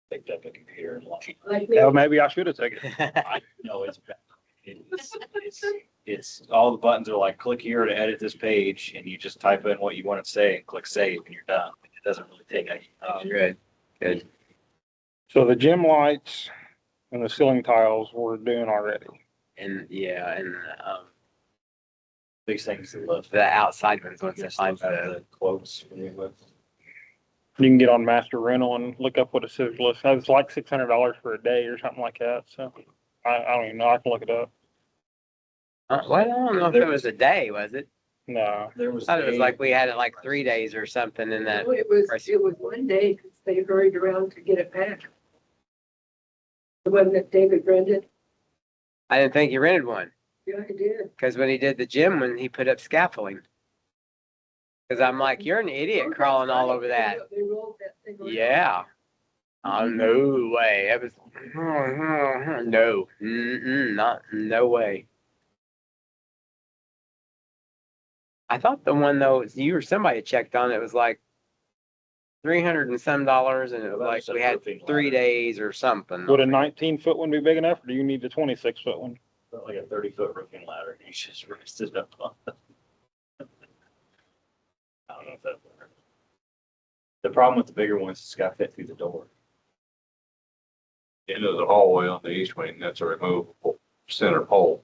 [SPEAKER 3] picked up a computer and launched.
[SPEAKER 6] Like me.
[SPEAKER 2] Yeah, maybe I should have taken it.
[SPEAKER 3] I know it's bad. It's all the buttons are like, click here to edit this page, and you just type in what you want to say and click save, and you're done. It doesn't really take any.
[SPEAKER 1] Oh, good, good.
[SPEAKER 2] So the gym lights and the ceiling tiles we're doing already.
[SPEAKER 1] And yeah, and,
[SPEAKER 3] These things that love.
[SPEAKER 1] the outside ones, once I find
[SPEAKER 3] the quotes from the web.
[SPEAKER 2] You can get on Master Rental and look up what a scissor lift. It's like $600 for a day or something like that. So I don't even know. I can look it up.
[SPEAKER 1] well, I don't know if it was a day, was it?
[SPEAKER 2] No.
[SPEAKER 3] There was.
[SPEAKER 1] I thought it was
[SPEAKER 3] a-
[SPEAKER 1] like we had it like 3 days or something in that.
[SPEAKER 6] It was one day because they hurried around to get it back. The one that David rented.
[SPEAKER 1] I didn't think he rented one,
[SPEAKER 6] Yeah, I did.
[SPEAKER 1] because when he did the gym, when he put up scaffolding. Because I'm like, you're an idiot crawling all over that.
[SPEAKER 6] They rolled that thing around.
[SPEAKER 1] Yeah. Oh, no way. It was, no, no way. I thought the one though, you or somebody checked on it was like 300 and some dollars, and it was
[SPEAKER 3] Well,
[SPEAKER 1] like
[SPEAKER 3] that's a
[SPEAKER 1] we had
[SPEAKER 3] roofing
[SPEAKER 1] 3
[SPEAKER 3] ladder.
[SPEAKER 1] days or something.
[SPEAKER 2] Would a 19-foot one be big enough or do you need the 26-foot one?
[SPEAKER 3] Like a 30-foot roofing ladder, and you just raised it up on. I don't know if that works. The problem with the bigger ones, it's got to fit through the door.
[SPEAKER 4] End of the hallway on the east wing, that's a removable center pole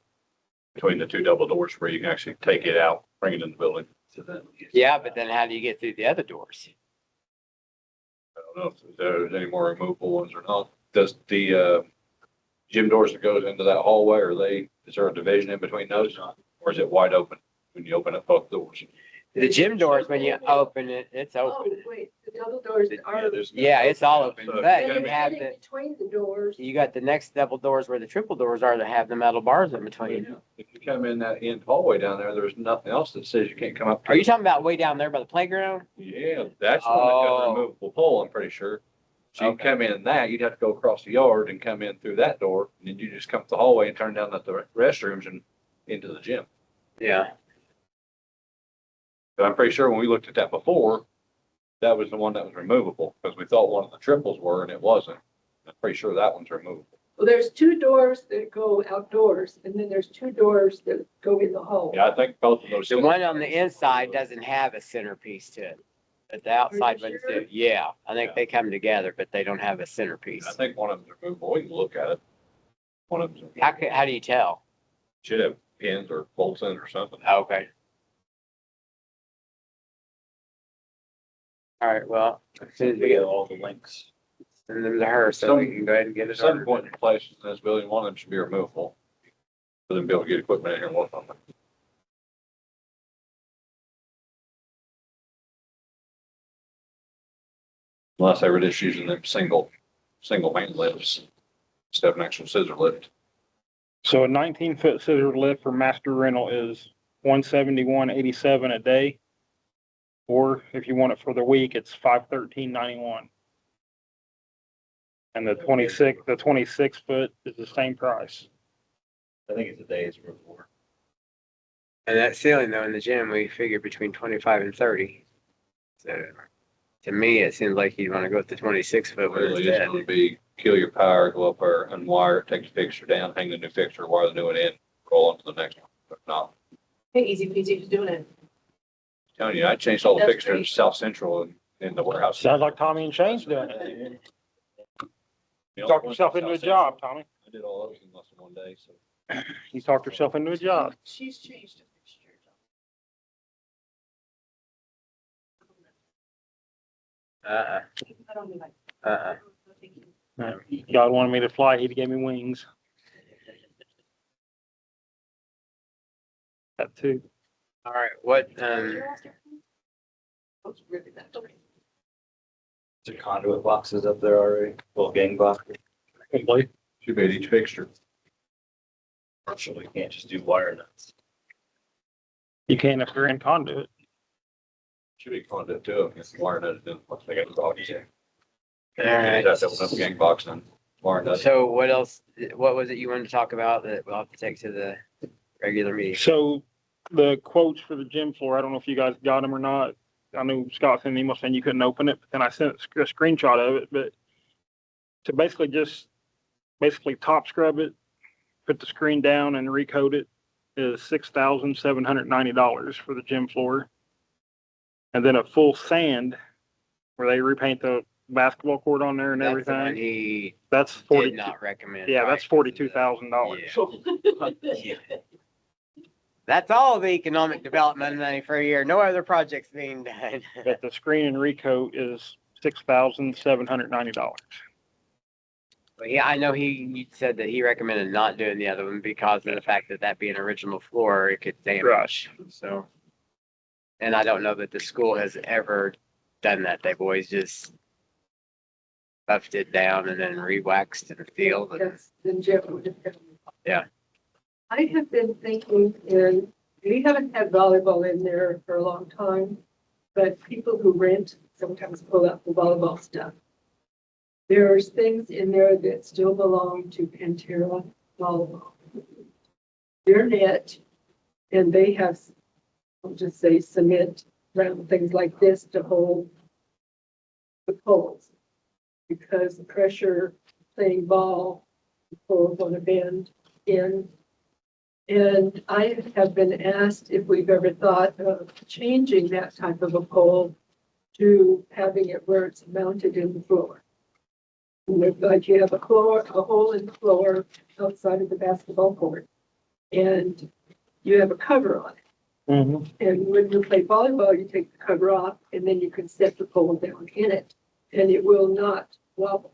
[SPEAKER 4] between the two double doors where you can actually take it out, bring it in the building.
[SPEAKER 3] So then.
[SPEAKER 1] Yeah, but then how do you get through the other doors?
[SPEAKER 4] I don't know if there's any more removable ones or not. Does the, gym doors that goes into that hallway, is there a division in between those? Or is it wide open when you open up both doors?
[SPEAKER 1] The gym doors, when you open it, it's
[SPEAKER 6] Oh,
[SPEAKER 1] open.
[SPEAKER 6] wait, the double doors are.
[SPEAKER 1] Yeah, it's all open,
[SPEAKER 4] So-
[SPEAKER 1] but
[SPEAKER 6] Then
[SPEAKER 1] you
[SPEAKER 6] you're
[SPEAKER 1] have
[SPEAKER 6] getting
[SPEAKER 1] the,
[SPEAKER 6] between the doors.
[SPEAKER 1] you got the next double doors where the triple doors are that have the metal bars in between.
[SPEAKER 4] If you come in that end hallway down there's nothing else that says you can't come up.
[SPEAKER 1] Are you talking about way down there by the playground?
[SPEAKER 4] Yeah, that's the one that got
[SPEAKER 1] Oh.
[SPEAKER 4] the removable pole, I'm pretty sure. So you can come in that, you'd have to go across the yard and come in through that door, and then you just come up the hallway and turn down at the restrooms and into the gym.
[SPEAKER 1] Yeah.
[SPEAKER 4] But I'm pretty sure when we looked at that before, that was the one that was removable, because we thought one of the triples were, and it wasn't. I'm pretty sure that one's removable.
[SPEAKER 6] Well, there's two doors that go outdoors and then there's two doors that go in the hall.
[SPEAKER 4] Yeah, I think both of those.
[SPEAKER 1] The one on the inside doesn't have a centerpiece to it, but the outside ones
[SPEAKER 6] sure?
[SPEAKER 1] do. Yeah, I think they come together, but they don't have a centerpiece.
[SPEAKER 4] I think one of them's removable. We can look at it. One of them's
[SPEAKER 1] How do you tell?
[SPEAKER 4] should have pins or bolts in it or something.
[SPEAKER 1] Okay. All right, well, as soon as we
[SPEAKER 3] We
[SPEAKER 1] get
[SPEAKER 3] get all the links.
[SPEAKER 1] send them to her, so we can go ahead and get
[SPEAKER 4] At
[SPEAKER 1] it
[SPEAKER 4] some
[SPEAKER 1] ordered.
[SPEAKER 4] point in places in this building, one of them should be removable. For them to be able to get equipment in here and work on it. Unless they were just using them single main lifts instead of an actual scissor lift.
[SPEAKER 2] So a 19-foot scissor lift for Master Rental is $171.87 a day. Or if you want it for the week, it's $513.91. And the 26 foot is the same price.
[SPEAKER 3] I think it's a day's report.
[SPEAKER 1] And that ceiling though in the gym, we figured between 25 and 30. So to me, it seems like you'd want to go with the 26 foot one
[SPEAKER 4] Really, it's
[SPEAKER 1] instead.
[SPEAKER 4] gonna be kill your power, go up there, unwire it, take the fixture down, hang the new fixture, wire the new one in, roll on to the next one. But no,
[SPEAKER 5] Hey, easy peasy, just doing it.
[SPEAKER 4] telling you, I changed all the
[SPEAKER 5] That's
[SPEAKER 4] fixtures
[SPEAKER 5] great.
[SPEAKER 4] South Central and in the warehouse.
[SPEAKER 2] Sounds like Tommy and Shane's doing it.
[SPEAKER 4] The only
[SPEAKER 2] Talked
[SPEAKER 4] one
[SPEAKER 2] yourself
[SPEAKER 4] from
[SPEAKER 2] into a
[SPEAKER 4] South Central,
[SPEAKER 2] job, Tommy.
[SPEAKER 4] I did all those in less than one day, so.
[SPEAKER 2] You talked yourself into a job.
[SPEAKER 5] She's changed the fixture.
[SPEAKER 1] Uh-uh,
[SPEAKER 5] I don't mean like.
[SPEAKER 1] uh-uh.
[SPEAKER 5] Thank you.
[SPEAKER 2] God wanted me to fly, he gave me wings. That too.
[SPEAKER 1] All right, what,
[SPEAKER 5] It's really that way.
[SPEAKER 3] Is there conduit boxes up there already? Full gang boxes?
[SPEAKER 2] Complete.
[SPEAKER 4] Should be at each fixture.
[SPEAKER 3] Unfortunately, we can't just do wire nuts.
[SPEAKER 2] You can't if you're in conduit.
[SPEAKER 4] Should be conduit too, if you wire nut it in, once they got the box.
[SPEAKER 3] Yeah.
[SPEAKER 1] all right.
[SPEAKER 4] That's open up gang box and wire nut.
[SPEAKER 1] So what else, what was it you wanted to talk about that we'll have to take to the regular meeting?
[SPEAKER 2] So the quotes for the gym floor, I don't know if you guys got them or not. I know Scott sent an email saying you couldn't open it, but then I sent a screenshot of it, but to basically top scrub it, put the screen down and recoat it is $6,790 for the gym floor. And then a full sand where they repaint the basketball court on there and
[SPEAKER 1] That's the one
[SPEAKER 2] everything.
[SPEAKER 1] he
[SPEAKER 2] That's
[SPEAKER 1] did
[SPEAKER 2] 40.
[SPEAKER 1] not recommend.
[SPEAKER 2] Yeah,
[SPEAKER 1] right?
[SPEAKER 2] that's $42,000.
[SPEAKER 1] Yeah. That's all the economic development money for a year. No other projects being done.
[SPEAKER 2] But the screen and recoat is $6,790.
[SPEAKER 1] But yeah, I know he said that he recommended not doing the other one because of the fact that that being original floor, it could damage. So, and I don't know that the school has ever done that. They've always just buffed it down and then re-waxed and sealed. And
[SPEAKER 6] Yes, then Jeff would have done it.
[SPEAKER 1] Yeah.
[SPEAKER 6] I have been thinking, and we haven't had volleyball in there for a long time, but people who rent sometimes pull out the volleyball stuff. There's things in there that still belong to Pantera Volleyball. Their net, and they have, I'll just say cement around things like this to hold the poles. Because the pressure playing ball, the poles want to bend in. And I have been asked if we've ever thought of changing that type of a pole to having it where it's mounted in the floor. Like you have a hole in the floor outside of the basketball court. And you have a cover on it.
[SPEAKER 2] Mm-hmm.
[SPEAKER 6] And when you play volleyball, you take the cover off and then you can set the pole down in it and it will not wobble.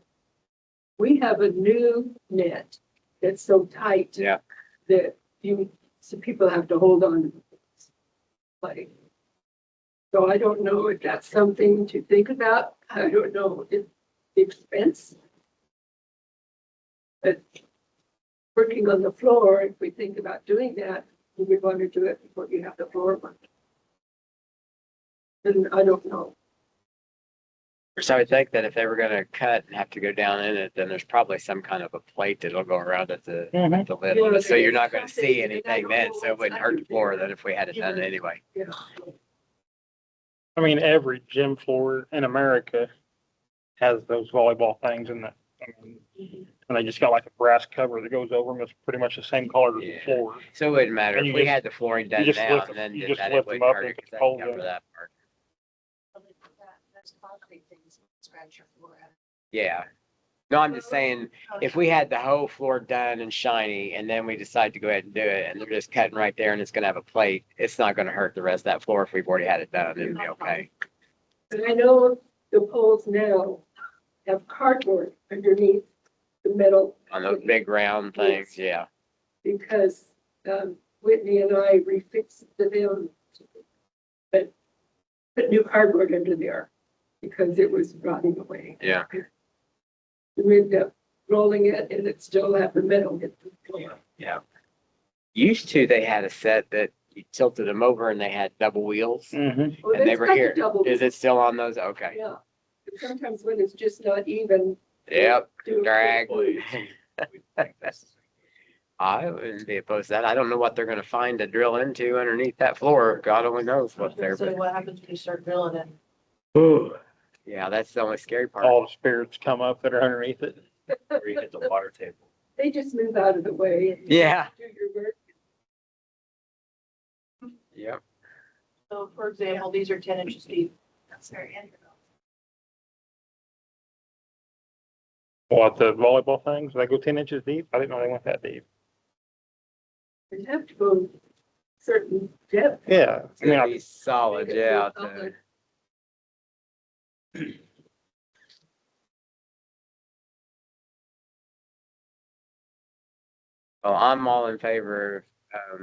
[SPEAKER 6] We have a new net that's so tight.
[SPEAKER 1] Yeah.
[SPEAKER 6] That so people have to hold on to it. Like, so I don't know if that's something to think about. I don't know if the expense. But working on the floor, if we think about doing that, we would want to do it before you have the floor one. And I don't know.
[SPEAKER 1] so I would think that if they were gonna cut and have to go down in it, then there's probably some kind of a plate that'll go around at the lid on it. So you're not gonna see anything then, so it wouldn't hurt the floor then if we had it done anyway.
[SPEAKER 6] Yeah.
[SPEAKER 2] I mean, every gym floor in America has those volleyball things in it. I mean, and they just got like a brass cover that goes over them. It's pretty much the same color as the
[SPEAKER 1] Yeah.
[SPEAKER 2] floor.
[SPEAKER 1] So it wouldn't matter
[SPEAKER 2] And
[SPEAKER 1] if
[SPEAKER 2] you
[SPEAKER 1] we
[SPEAKER 2] just-
[SPEAKER 1] had the flooring done
[SPEAKER 2] just
[SPEAKER 1] now
[SPEAKER 2] lift
[SPEAKER 1] and
[SPEAKER 2] them-
[SPEAKER 1] then
[SPEAKER 2] you
[SPEAKER 1] did
[SPEAKER 2] just
[SPEAKER 1] that, it
[SPEAKER 2] lift them
[SPEAKER 1] wouldn't
[SPEAKER 2] up
[SPEAKER 1] hurt
[SPEAKER 2] and
[SPEAKER 1] it
[SPEAKER 2] put
[SPEAKER 1] because
[SPEAKER 2] the
[SPEAKER 1] they
[SPEAKER 2] poles
[SPEAKER 1] cover
[SPEAKER 2] in.
[SPEAKER 1] that part.
[SPEAKER 5] That's concrete things, scratch your floor out.
[SPEAKER 1] Yeah. No, I'm just saying, if we had the whole floor done and shiny and then we decide to go ahead and do it and they're just cutting right there and it's gonna have a plate, it's not gonna hurt the rest of that floor if we've already had it done. It'd be okay.
[SPEAKER 6] And I know the poles now have cardboard underneath the metal.
[SPEAKER 1] On those big round things, yeah.
[SPEAKER 6] Because Whitney and I refixed them, but put new cardboard under there because it was rotting away.
[SPEAKER 1] Yeah.
[SPEAKER 6] We ended up rolling it and it still had the metal hit the floor.
[SPEAKER 1] Yeah. Used to, they had a set that you tilted them over and they had double wheels.
[SPEAKER 2] Mm-hmm.
[SPEAKER 6] Well,
[SPEAKER 1] And they
[SPEAKER 6] that's
[SPEAKER 1] were
[SPEAKER 6] got the
[SPEAKER 1] here.
[SPEAKER 6] double-
[SPEAKER 1] Is it still on those? Okay.
[SPEAKER 6] Yeah. But sometimes when it's just not even,
[SPEAKER 1] Yep,
[SPEAKER 6] Do-
[SPEAKER 1] drag.
[SPEAKER 3] We think that's-
[SPEAKER 1] I wouldn't be opposed to that. I don't know what they're gonna find to drill into underneath that floor. God only knows what's there,
[SPEAKER 5] So
[SPEAKER 1] but.
[SPEAKER 5] what happens when you start drilling it?
[SPEAKER 1] Yeah, that's the only scary part.
[SPEAKER 2] All the spirits come up that are underneath it.
[SPEAKER 3] Or you hit the water table.
[SPEAKER 6] They just move out of the way. And
[SPEAKER 1] Yeah.
[SPEAKER 6] do your work.
[SPEAKER 1] Yep.
[SPEAKER 5] So for example, these are 10 inches deep. That's very interesting.
[SPEAKER 2] What, the volleyball things? They go 10 inches deep? I didn't know they went that deep.
[SPEAKER 6] You have to go certain depth.
[SPEAKER 2] Yeah.
[SPEAKER 1] It's
[SPEAKER 2] I mean,
[SPEAKER 1] gonna be solid,
[SPEAKER 6] Make it
[SPEAKER 1] yeah. out
[SPEAKER 6] solid.
[SPEAKER 1] there. Well, I'm all in favor of,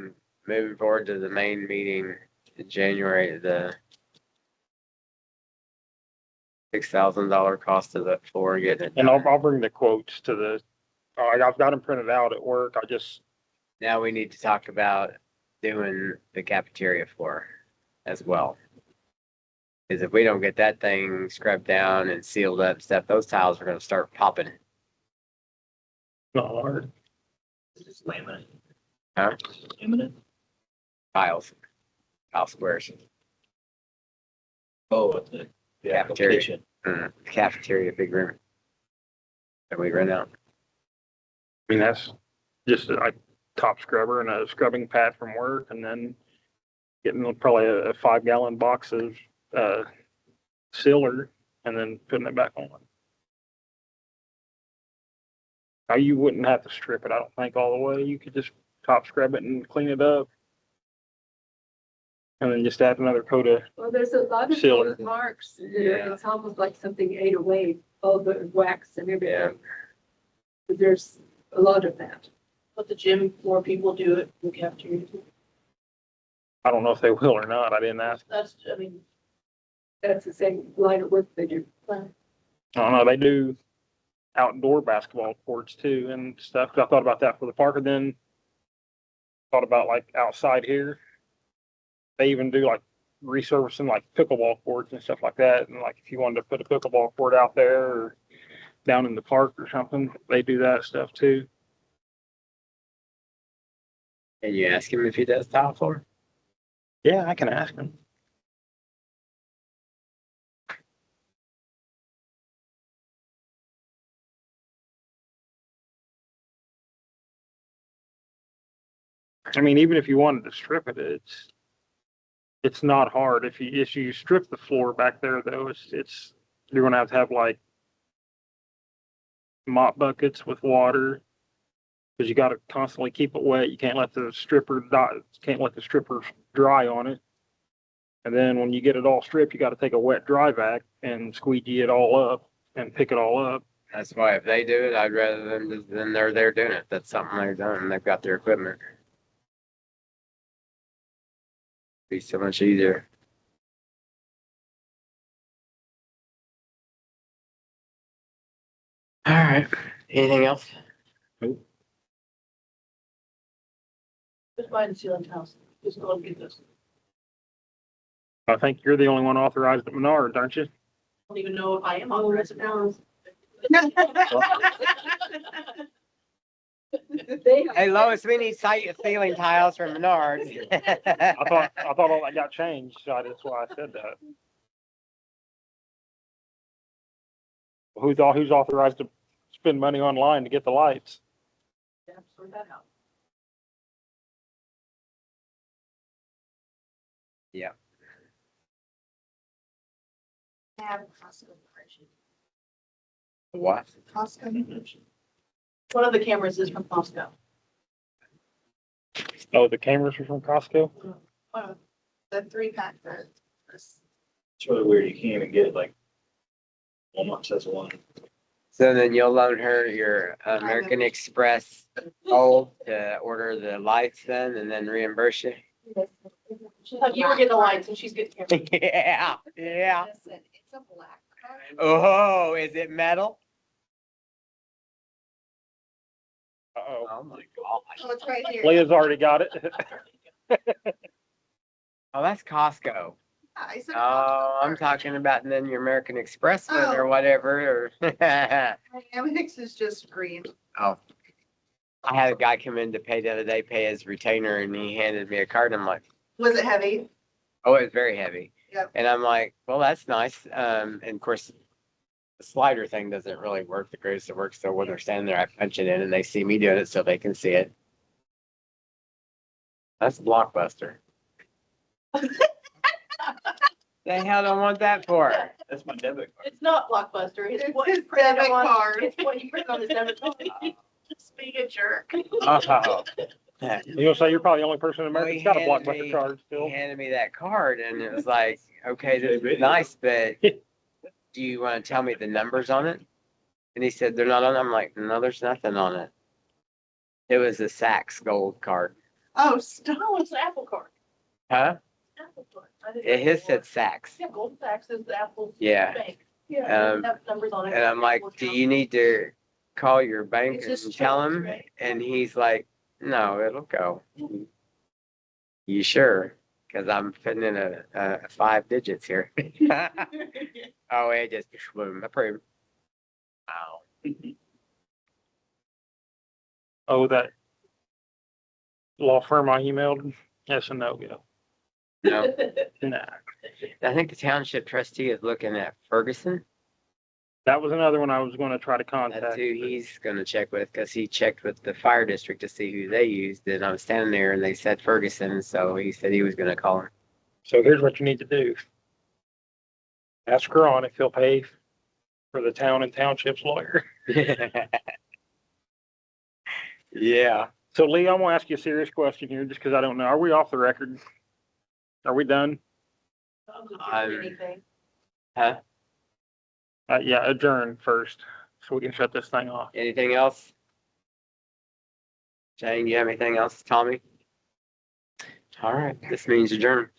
[SPEAKER 1] moving forward to the main meeting in January, the $6,000 cost of the floor, getting it
[SPEAKER 2] and
[SPEAKER 1] done.
[SPEAKER 2] I'll bring the quotes to the, I've got them printed out at work. I just,
[SPEAKER 1] Now we need to talk about doing the cafeteria floor as well. Because if we don't get that thing scrubbed down and sealed up stuff, those tiles are gonna start popping.
[SPEAKER 2] not hard.
[SPEAKER 3] It's laminate.
[SPEAKER 1] Huh?
[SPEAKER 3] Laminate?
[SPEAKER 1] Tile squares.
[SPEAKER 3] Oh, at the actual
[SPEAKER 1] Cafeteria.
[SPEAKER 3] kitchen.
[SPEAKER 1] Cafeteria, big room. That we rent out.
[SPEAKER 2] I mean, that's just a top scrubber and a scrubbing pad from work, and then getting probably a 5-gallon box of sealer and then putting it back on. Now, you wouldn't have to strip it, I don't think, all the way. You could just top scrub it and clean it up. And then just add another coat of,
[SPEAKER 6] Well, there's a lot of
[SPEAKER 2] Sealer.
[SPEAKER 6] those marks. That
[SPEAKER 1] Yeah.
[SPEAKER 6] It's almost like something ate away, all the wax and
[SPEAKER 1] Yeah.
[SPEAKER 6] everything. But there's a lot of that.
[SPEAKER 5] But the gym, more people do it in the cafeteria.
[SPEAKER 2] I don't know if they will or not, I didn't ask.
[SPEAKER 5] That's, I mean,
[SPEAKER 6] That's the same line of work they do.
[SPEAKER 2] I don't know, they do outdoor basketball courts too and stuff. 'Cause I thought about that for the park, and then thought about like outside here. They even do like resurfacing like pickleball courts and stuff like that. And like if you wanted to put a pickleball court out there or down in the park or something, they do that stuff too.
[SPEAKER 1] And you ask him if he does tile floor?
[SPEAKER 2] Yeah, I can ask them. I mean, even if you wanted to strip it, it's not hard. If you strip the floor back there though, you're gonna have like mop buckets with water. Cause you gotta constantly keep it wet. You can't let the stripper dry on it. And then when you get it all stripped, you gotta take a wet dry vac and squeegee it all up and pick it all up.
[SPEAKER 1] That's why if they do it, I'd rather than they're there doing it. That's something they're doing and they've got their equipment. Be so much easier. All right. Anything else?
[SPEAKER 5] just buy the ceiling tiles. Just go and get this.
[SPEAKER 2] I think you're the only one authorized at Menards, aren't you?
[SPEAKER 5] I don't even know if I am
[SPEAKER 6] Oh,
[SPEAKER 5] on
[SPEAKER 6] that's
[SPEAKER 5] it now.
[SPEAKER 6] They
[SPEAKER 1] Hey Lois, we need site ceiling tiles from Menards.
[SPEAKER 2] I thought all that got changed, so that's why I said that. Who's authorized to spend money online to get the lights?
[SPEAKER 5] Yeah, sort that out.
[SPEAKER 1] Yeah.
[SPEAKER 5] I have a Costco membership.
[SPEAKER 1] What?
[SPEAKER 5] Costco membership. One of the cameras is from Costco.
[SPEAKER 2] Oh, the cameras are from Costco?
[SPEAKER 5] The 3-pack.
[SPEAKER 3] It's really weird. You can't even get like Walmart says one.
[SPEAKER 1] So then you'll loan her your American Express gold to order the lights then and then reimburse you?
[SPEAKER 5] You were getting the lights and she's getting cameras.
[SPEAKER 1] Yeah, yeah.
[SPEAKER 5] Listen, it's a black card.
[SPEAKER 1] Oh, is it metal?
[SPEAKER 2] Uh-oh.
[SPEAKER 1] Oh my God.
[SPEAKER 5] Oh, it's right here.
[SPEAKER 2] Leah's already got it.
[SPEAKER 1] Oh, that's Costco.
[SPEAKER 5] I said.
[SPEAKER 1] Oh, I'm
[SPEAKER 5] October.
[SPEAKER 1] talking about then your American Express one or
[SPEAKER 5] Oh.
[SPEAKER 1] whatever, or.
[SPEAKER 5] My Amex is just green.
[SPEAKER 1] Oh. I had a guy come in to pay the other day, pay his retainer, and he handed me a card. I'm like,
[SPEAKER 5] Was it heavy?
[SPEAKER 1] oh, it's very heavy.
[SPEAKER 5] Yep.
[SPEAKER 1] And I'm like, well, that's nice. And of course, the slider thing doesn't really work the greatest it works. So when they're standing there, I punch it in and they see me doing it so they can see it. That's Blockbuster. The hell do I want that for?
[SPEAKER 3] That's my debit card.
[SPEAKER 7] It's not Blockbuster, it's
[SPEAKER 5] It's
[SPEAKER 7] what you
[SPEAKER 5] his
[SPEAKER 7] print
[SPEAKER 5] debit
[SPEAKER 7] on,
[SPEAKER 5] card.
[SPEAKER 7] it's what you print on his debit card.
[SPEAKER 5] Just being a jerk.
[SPEAKER 1] Oh.
[SPEAKER 2] You gonna say you're probably the only person in
[SPEAKER 1] Well,
[SPEAKER 2] America
[SPEAKER 1] he
[SPEAKER 2] that's got a
[SPEAKER 1] handed
[SPEAKER 2] Blockbuster
[SPEAKER 1] me-
[SPEAKER 2] card
[SPEAKER 1] He
[SPEAKER 2] still.
[SPEAKER 1] handed me that card and it was like, okay, this
[SPEAKER 3] Okay,
[SPEAKER 1] is nice, but do you want to tell me the numbers on it? And he said, they're not on. I'm like, no, there's nothing on it. It was a Saks Gold card.
[SPEAKER 5] Oh, stop.
[SPEAKER 7] No, it's the Apple card.
[SPEAKER 1] Huh?
[SPEAKER 7] Apple card. I didn't
[SPEAKER 1] It
[SPEAKER 7] know
[SPEAKER 1] his said
[SPEAKER 7] before.
[SPEAKER 1] Saks.
[SPEAKER 7] Yeah, Goldman Sachs is the Apple
[SPEAKER 1] Yeah.
[SPEAKER 7] bank. Yeah,
[SPEAKER 1] Um,
[SPEAKER 7] they have numbers on it.
[SPEAKER 1] And I'm like, do you need to call your bank
[SPEAKER 7] It's
[SPEAKER 1] and
[SPEAKER 7] just
[SPEAKER 1] tell
[SPEAKER 7] checks,
[SPEAKER 1] him?
[SPEAKER 7] right?
[SPEAKER 1] And he's like, no, it'll go. You sure? Because I'm putting in a 5 digits here. Oh, it just boom, approved. Wow.
[SPEAKER 2] Oh, that law firm I emailed, that's a no-go.
[SPEAKER 1] No,
[SPEAKER 2] Nah.
[SPEAKER 1] I think the township trustee is looking at Ferguson.
[SPEAKER 2] That was another one I was gonna try to
[SPEAKER 1] That's
[SPEAKER 2] contact.
[SPEAKER 1] who he's gonna check with, because he checked with the fire district to see who they used, and I was standing there and they said Ferguson, so he said he was gonna call him.
[SPEAKER 2] So here's what you need to do. Ask Ron if he'll pay for the town and township's lawyer.
[SPEAKER 1] Yeah.
[SPEAKER 2] So Lee, I'm gonna ask you a serious question here, just because I don't know. Are we off the record? Are we done?
[SPEAKER 7] I'm just
[SPEAKER 1] I'm-
[SPEAKER 7] doing anything.
[SPEAKER 1] Huh?
[SPEAKER 2] Yeah, adjourn first, so we can shut this thing off.
[SPEAKER 1] Anything else? Shane, you have anything else, Tommy? All right, this means adjourn.